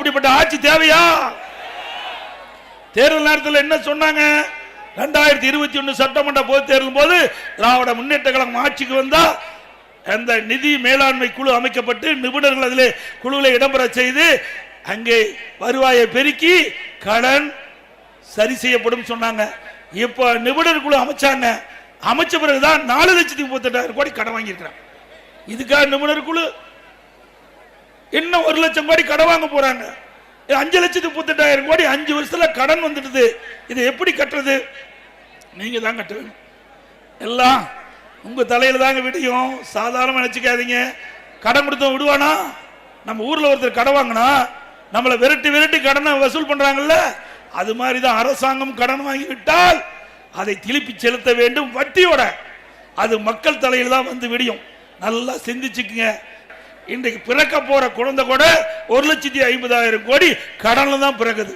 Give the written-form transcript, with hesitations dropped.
அப்படிப்பட்ட ஆட்சி தேவையா? தேர்தல் நேரத்தில் என்ன சொன்னாங்க? 2021 சட்டமன்ற பொதுத் தேர்தல் போது திராவிட முன்னேற்ற கழகம் ஆட்சிக்கு வந்தா அந்த நிதி மேலாண்மை குழு அமைக்கப்பட்டு நிபுணர்கள் அதிலே குழுவில் இடம்பெற செய்து அங்கே வருவாயை பெருக்கி கடன் சரி செய்யப்படும் சொன்னாங்க. இப்ப நிபுணர் குழு அமைச்சாங்க. அமைச்ச பிறகுதான் 4,38,000 கோடி கடன் வாங்கியிருக்கிறாங்க. இதுக்காக நிபுணர் குழு இன்னும் 1 லட்சம் கோடி கடன் வாங்க போறாங்க. 5,38,000 கோடி 5 வருஷத்துல கடன் வந்துடுது. இதை எப்படி கட்டுறது? நீங்க தான் கட்ட வேணும். எல்லாம் உங்க தலையில தாங்க விடியும். சாதாரண நினைச்சுக்காதீங்க. கடன் கொடுத்தோம் விடுவானா? நம்ம ஊர்ல ஒருத்தர் கடன் வாங்கினா நம்மளை விரட்டி விரட்டி கடனை வசூல் பண்றாங்கல்ல, அது மாதிரிதான் அரசாங்கம் கடன் வாங்கி விட்டால் அதை திருப்பி செலுத்த வேண்டும் வட்டியோட. அது மக்கள் தலையில் தான் வந்து விடியும். நல்லா சிந்திச்சுக்குங்க. இன்றைக்கு பிறக்க போற குழந்தை கூட 1,50,000 கோடி கடன்ல தான் பிறகுது.